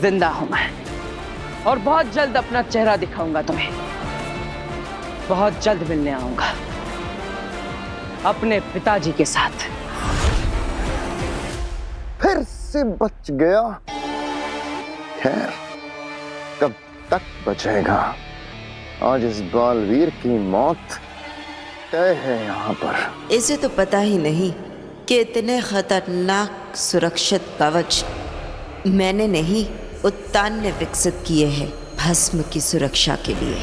जिंदा हूं मैं, और बहुत जल्द अपना चेहरा दिखाऊंगा तुम्हें। बहुत जल्द मिलने आऊंगा अपने पिताजी के साथ। फिर से बच गया। खैर, कब तक बचेगा? आज इस बालवीर की मौत तय है यहाँ पर। इसे तो पता ही नहीं कि इतने खतरनाक सुरक्षित कवच मैंने नहीं, उत्तान ने विकसित किए हैं भस्म की सुरक्षा के लिए।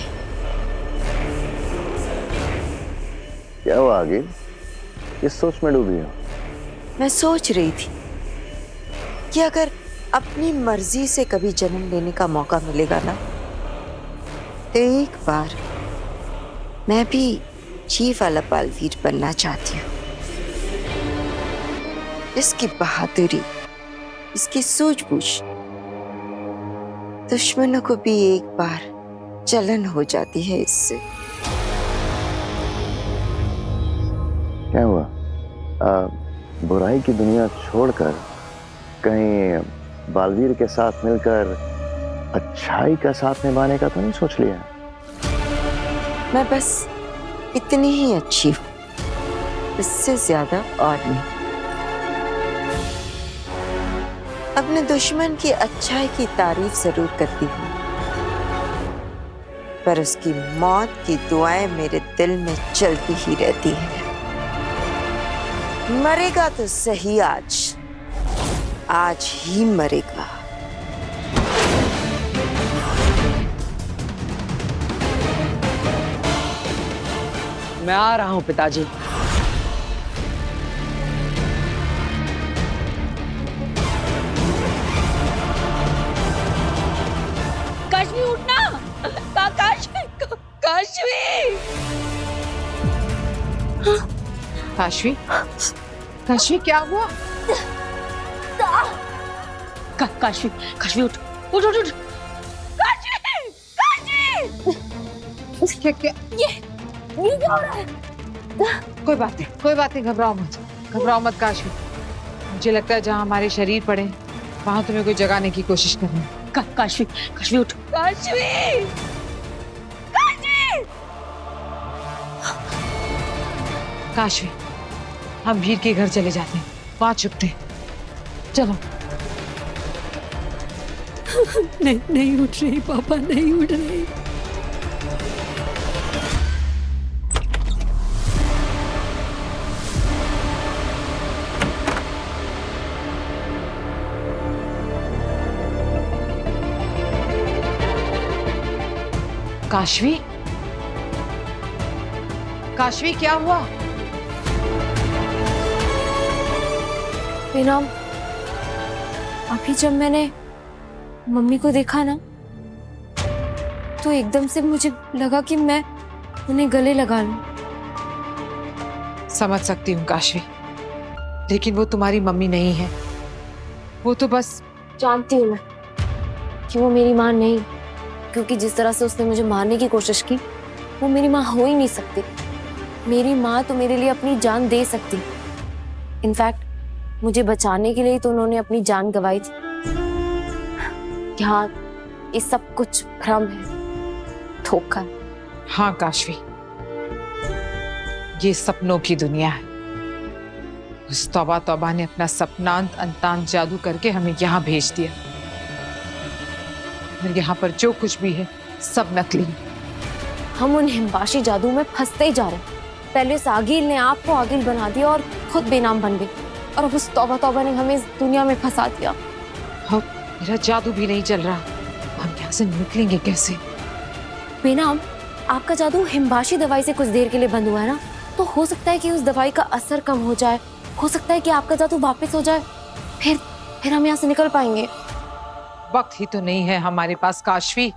क्या हुआ आगे? इस सोच में डूबी हो? मैं सोच रही थी कि अगर अपनी मर्जी से कभी जन्म लेने का मौका मिलेगा ना, तो एक बार मैं भी चीफ वाला बालवीर बनना चाहती हूँ। इसकी बहादुरी, इसकी सूझबूझ दुश्मनों को भी एक बार जलन हो जाती है इससे। क्या हुआ? बुराई की दुनिया छोड़कर कहीं बालवीर के साथ मिलकर अच्छाई का साथ निभाने का तो नहीं सोच लिया? मैं बस इतनी ही अच्छी हूँ, इससे ज्यादा और नहीं। अपने दुश्मन की अच्छाई की तारीफ जरूर करती हूँ, पर उसकी मौत की दुआएं मेरे दिल में चलती ही रहती हैं। मरेगा तो सही, आज ही मरेगा। मैं आ रहा हूं पिताजी। काशवी उठना, काशवी। काशवी, काशवी क्या हुआ? काशवी उठ। क्या क्या? ये क्या हो रहा है? कोई बात नहीं, घबराओ मत काशवी। मुझे लगता है जहाँ हमारे शरीर पड़े वहां तुम्हें कोई जगाने की कोशिश करनी। काशवी, काशवी उठ। काशवी, काशवी। काशवी, हम वीर के घर चले जाते हैं, वहां छुपते हैं। चलो। नहीं, नहीं उठ रही पापा, नहीं उठ रही। काशवी, काशवी क्या हुआ? बेनाम, अभी जब मैंने मम्मी को देखा ना, तो एकदम से मुझे लगा कि मैं उन्हें गले लगा लूं। समझ सकती हूँ काशवी, लेकिन वो तुम्हारी मम्मी नहीं है। वो तो बस। जानती हूँ मैं कि वो मेरी माँ नहीं, क्योंकि जिस तरह से उसने मुझे मारने की कोशिश की, वो मेरी माँ हो ही नहीं सकती। मेरी माँ तो मेरे लिए अपनी जान दे सकती। इनफैक्ट मुझे बचाने के लिए तो उन्होंने अपनी जान गंवाई थी। हाँ, ये सब कुछ भ्रम है, धोखा है। हाँ काशवी, ये सपनों की दुनिया है। उस तौबा तौबा ने अपना सपनांत अंतांत जादू करके हमें यहाँ भेज दिया। और यहाँ पर जो कुछ भी है सब नकली है। हम उन हिमवाशी जादू में फंसते जा रहे हैं। पहले सागिल ने आपको आगिल बना दिया और खुद बेनाम बन गई, और अब उस तौबा तौबा ने हमें इस दुनिया में फंसा दिया। हाँ, मेरा जादू भी नहीं चल रहा। हम यहाँ से निकलेंगे कैसे? बेनाम, आपका जादू हिमवाशी दवाई से कुछ देर के लिए बंद हुआ है ना, तो हो सकता है कि उस दवाई का असर कम हो जाए। हो सकता है कि आपका जादू वापस हो जाए, फिर हम यहाँ से निकल पाएंगे। वक्त ही तो नहीं है हमारे पास काशवी।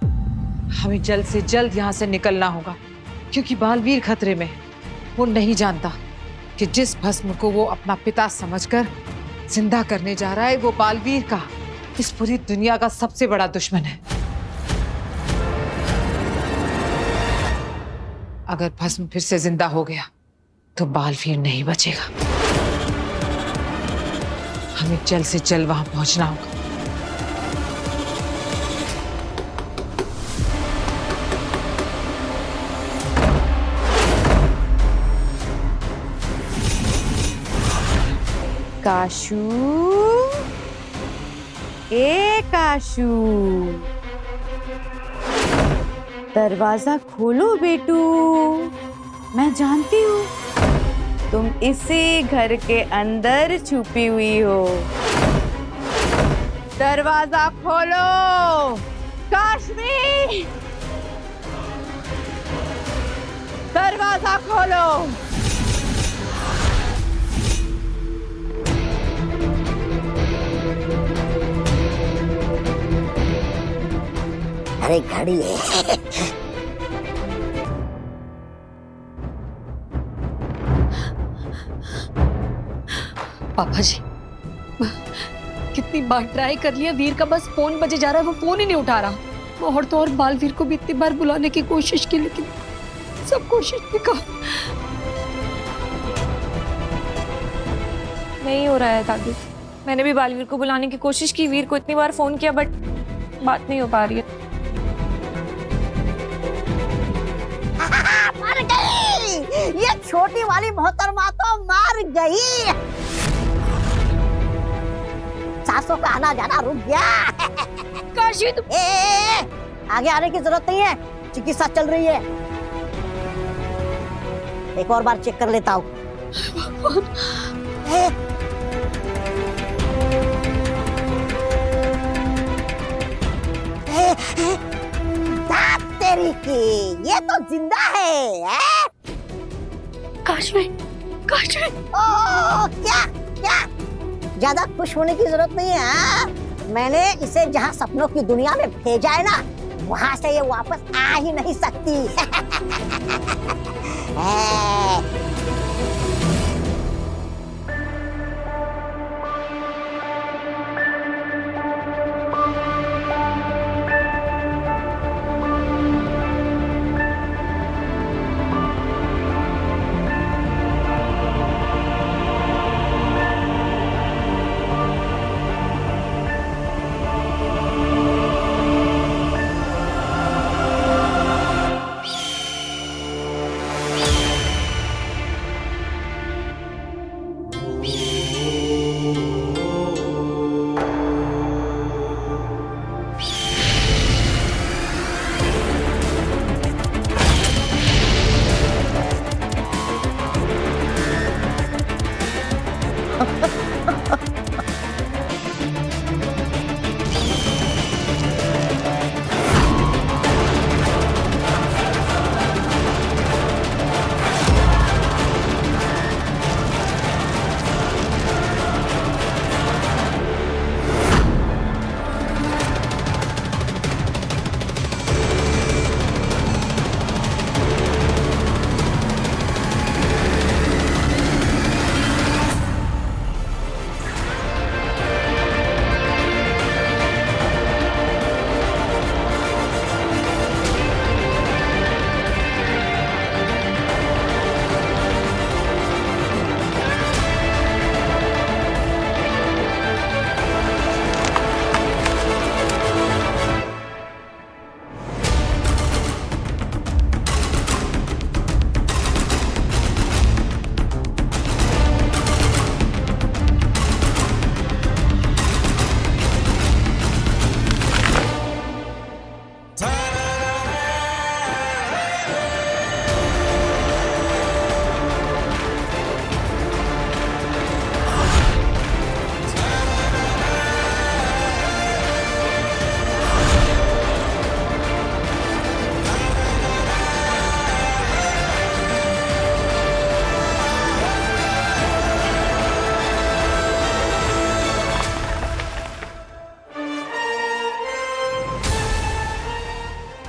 हमें जल्द से जल्द यहाँ से निकलना होगा, क्योंकि बालवीर खतरे में है। वो नहीं जानता कि जिस भस्म को वो अपना पिता समझकर जिंदा करने जा रहा है, वो बालवीर का, इस पूरी दुनिया का सबसे बड़ा दुश्मन है। अगर भस्म फिर से जिंदा हो गया तो बालवीर नहीं बचेगा। हमें जल्द से जल्द वहां पहुंचना होगा। काशू, ए काशू, दरवाजा खोलो बेटू। मैं जानती हूँ तुम इसी घर के अंदर छुपी हुई हो। दरवाजा खोलो काशवी, दरवाजा खोलो। अरे घड़ी है। पापा जी, कितनी बार ट्राई कर लिया, वीर का बस फोन बजे जा रहा है, वो फोन ही नहीं उठा रहा। और तो और बालवीर को भी इतनी बार बुलाने की कोशिश की, लेकिन सब कोशिश बेकार। नहीं हो रहा है दादी। मैंने भी बालवीर को बुलाने की कोशिश की, वीर को इतनी बार फोन किया, बट बात नहीं हो पा रही है। मर गई, ये छोटी वाली मोहतरमा तो मर गई। सासों का आना जाना रुक गया। काशी तुम आगे आने की जरूरत नहीं है, चिकित्सा चल रही है। एक और बार चेक कर लेता हूँ। तेरी की, ये तो जिंदा है? काशवी, काशवी। ओ, क्या क्या? ज्यादा खुश होने की जरूरत नहीं है। हाँ? मैंने इसे जहाँ सपनों की दुनिया में भेजा है ना, वहां से ये वापस आ ही नहीं सकती।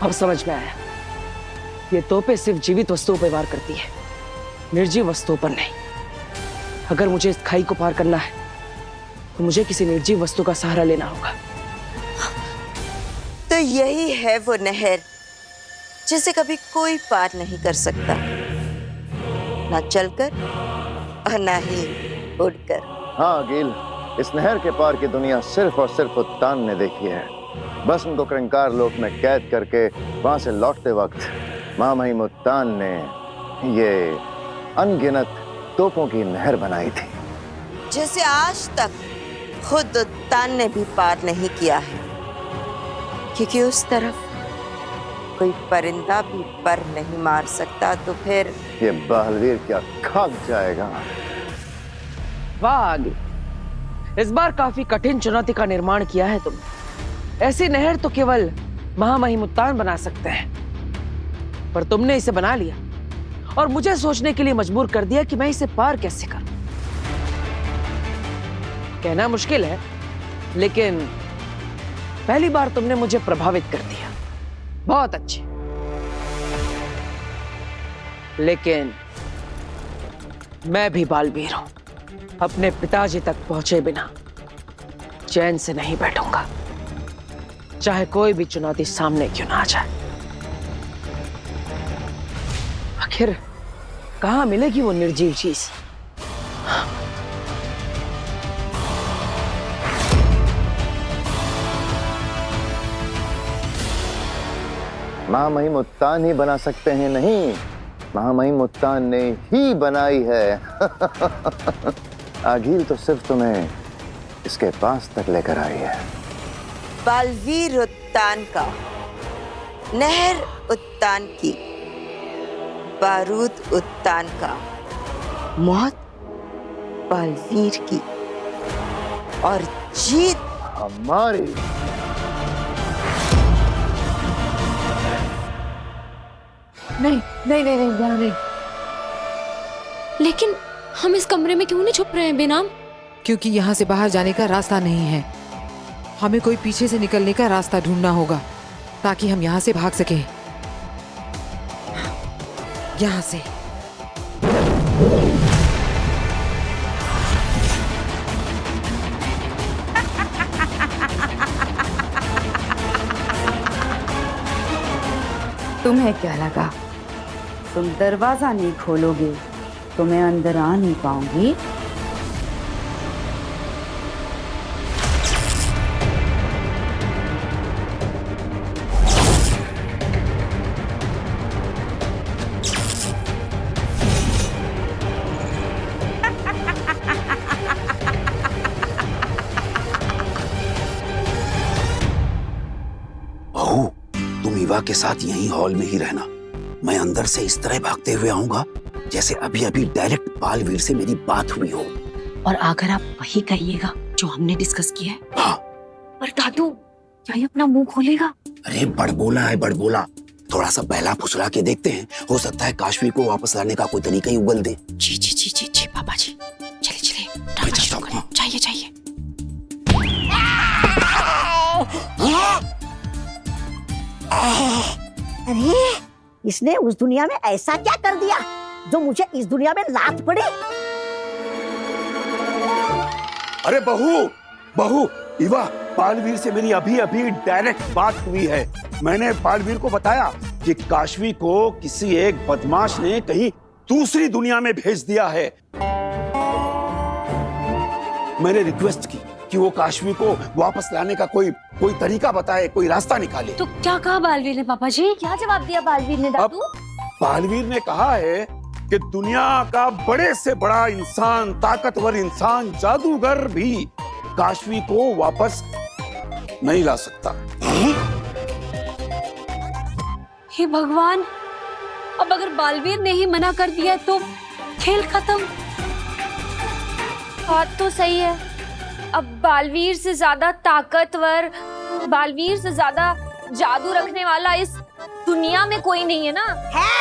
अब समझ में आया, ये तोपें सिर्फ जीवित वस्तुओं पर वार करती है, निर्जीव वस्तुओं पर नहीं। अगर मुझे इस खाई को पार करना है तो मुझे किसी निर्जीव वस्तु का सहारा लेना होगा। तो यही है वो नहर जिसे कभी कोई पार नहीं कर सकता, ना चलकर और ना ही उड़कर। हाँ अकील, इस नहर के पार की दुनिया सिर्फ और सिर्फ उत्तान ने देखी है। बस उनको क्रंकार लोक में कैद करके वहां से लौटते वक्त महामहिम उत्तान ने ये अनगिनत तोपों की नहर बनाई थी, जिसे आज तक खुद उत्तान ने भी पार नहीं किया है, क्योंकि उस तरफ कोई परिंदा भी पर नहीं मार सकता। तो फिर ये बलवीर क्या खाक जाएगा। वाह, इस बार काफी कठिन चुनौती का निर्माण किया है तुमने। ऐसी नहर तो केवल महामहिम उत्तान बना सकते हैं, पर तुमने इसे बना लिया और मुझे सोचने के लिए मजबूर कर दिया कि मैं इसे पार कैसे करूं। कहना मुश्किल है, लेकिन पहली बार तुमने मुझे प्रभावित कर दिया। बहुत अच्छे, लेकिन मैं भी बालवीर हूं। अपने पिताजी तक पहुंचे बिना चैन से नहीं बैठूंगा, चाहे कोई भी चुनौती सामने क्यों ना आ जाए। आखिर कहां मिलेगी वो निर्जीव चीज? महामहिम उत्तान ही बना सकते हैं, नहीं, महामहिम उत्तान ने ही बनाई है। आगील तो सिर्फ तुम्हें इसके पास तक लेकर आई है। बालवीर उत्तान का, नहर उत्तान की, बारूद उत्तान का, मौत बालवीर की और जीत हमारी। नहीं नहीं नहीं नहीं नहीं, नहीं। लेकिन हम इस कमरे में क्यों नहीं छुप रहे हैं बेनाम? क्योंकि यहाँ से बाहर जाने का रास्ता नहीं है। हमें कोई पीछे से निकलने का रास्ता ढूंढना होगा ताकि हम यहाँ से भाग सकें। यहाँ से। तुम्हें क्या लगा तुम दरवाजा नहीं खोलोगे तो मैं अंदर आ नहीं पाऊंगी? बहू, तुम ईवा के साथ यहीं हॉल में ही रहना। मैं अंदर से इस तरह भागते हुए आऊंगा जैसे अभी अभी डायरेक्ट बालवीर से मेरी बात हुई हो। और अगर आप वही कहिएगा जो हमने डिस्कस किया है। हाँ। पर दादू क्या ये अपना मुंह खोलेगा? अरे बड़बोला है बड़बोला, थोड़ा सा बहला फुसला के देखते हैं, हो सकता है काशवी को वापस लाने का कोई तरीका ही उगल दे। जी जी जी जी जी पापा जी, चलिए चलिए ड्रामा शुरू करें। चाहिए चाहिए। अरे इसने उस दुनिया में ऐसा क्या कर दिया जो मुझे इस दुनिया में लात पड़े? अरे बहू बहू, इवा, बालवीर से मेरी अभी अभी डायरेक्ट बात हुई है। मैंने बालवीर को बताया कि काशवी को किसी एक बदमाश ने कहीं दूसरी दुनिया में भेज दिया है। मैंने रिक्वेस्ट की कि वो काशवी को वापस लाने का कोई तरीका बताए, कोई रास्ता निकाले। तो क्या कहा बालवीर ने पापा जी? क्या जवाब दिया बालवीर ने दादू? बालवीर ने कहा है कि दुनिया का बड़े से बड़ा इंसान, ताकतवर इंसान, जादूगर भी काशवी को वापस नहीं ला सकता। हे भगवान, अब अगर बालवीर ने ही मना कर दिया तो खेल खत्म। बात तो सही है। अब बालवीर से ज्यादा ताकतवर, बालवीर से ज्यादा जादू रखने वाला इस दुनिया में कोई नहीं है ना? है।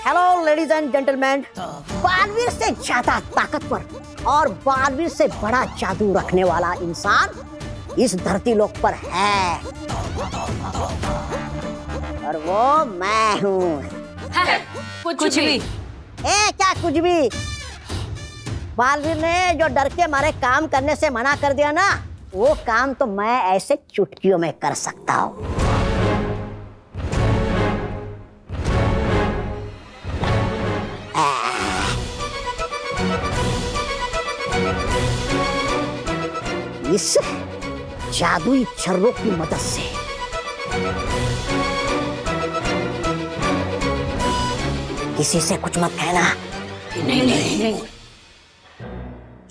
Hello ladies and gentleman, Baalveer से ज्यादा ताकतवर और बालवीर से बड़ा जादू रखने वाला इंसान इस धरती लोक पर है, और वो मैं हूँ। कुछ भी। क्या कुछ भी? बालवीर ने जो डर के मारे काम करने से मना कर दिया ना, वो काम तो मैं ऐसे चुटकियों में कर सकता हूँ। इस जादुई छर्रों की मदद से किसी से कुछ मत कहना। नहीं।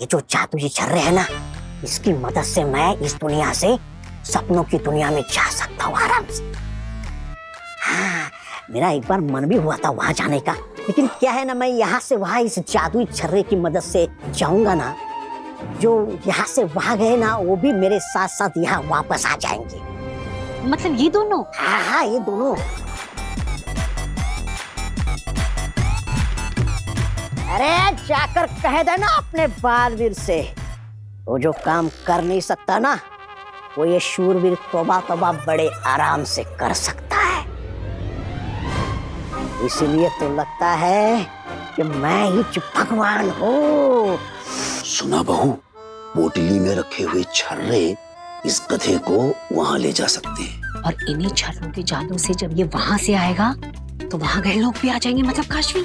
ये जो जादुई छर्रे है ना, इसकी मदद से मैं इस दुनिया से सपनों की दुनिया में जा सकता हूँ आराम से। हाँ, मेरा एक बार मन भी हुआ था वहां जाने का, लेकिन क्या है ना, मैं यहाँ से वहां इस जादुई छर्रे की मदद से जाऊंगा ना, जो यहाँ से वहां गए ना, वो भी मेरे साथ साथ यहाँ वापस आ जाएंगे। मतलब ये दोनों? हाँ, ये दोनों। अरे जाकर कह देना अपने बालवीर से, वो जो काम कर नहीं सकता ना, वो ये शूरवीर तौबा तौबा बड़े आराम से कर सकता है। इसीलिए तो लगता है कि मैं ही भगवान हूँ। सुना बहू, पोटली में रखे हुए छर्रे इस गधे को वहां ले जा सकते हैं। और इन्हीं छर्रों के जादू से जब ये वहां से आएगा तो वहां गए लोग भी आ जाएंगे, मतलब काशवी।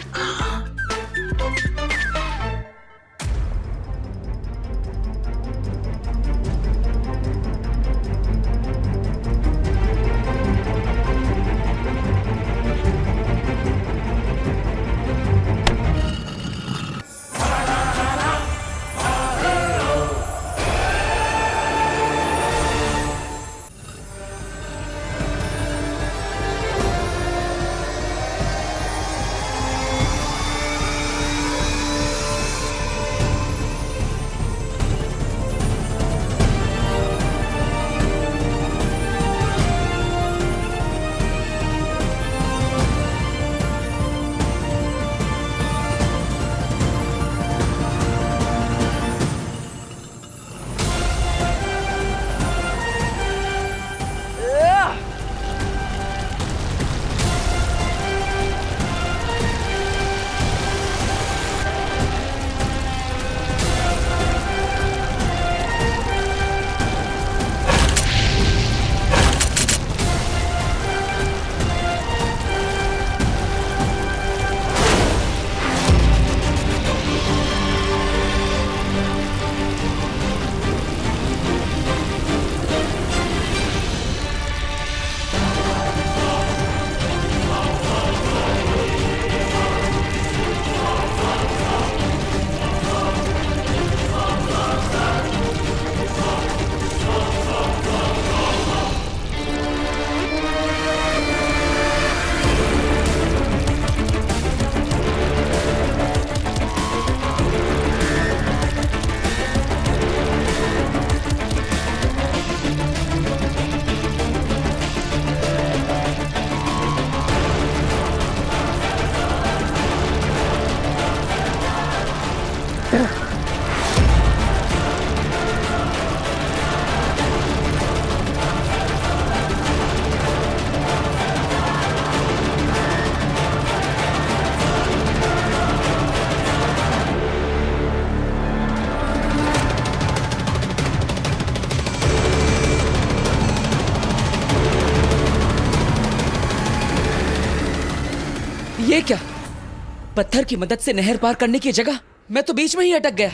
पत्थर की मदद से नहर पार करने की जगह मैं तो बीच में ही अटक गया।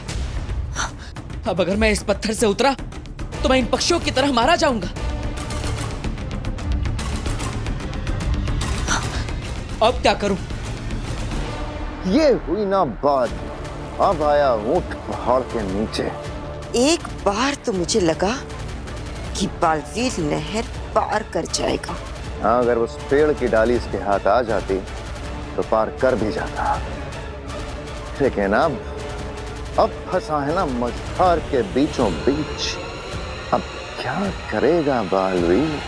अब अगर मैं इस पत्थर से उतरा तो मैं इन पक्षियों की तरह मारा जाऊंगा। अब क्या करूं? ये हुई ना बात। अब आया ऊंट पहाड़ के नीचे। एक बार तो मुझे लगा कि बालवीर नहर पार कर जाएगा। हाँ, अगर उस पेड़ की डाली इसके हाथ आ जाती तो पार कर भी जाता। लेकिन अब फंसा है ना मझधार के बीचों बीच। अब क्या करेगा बालवीर?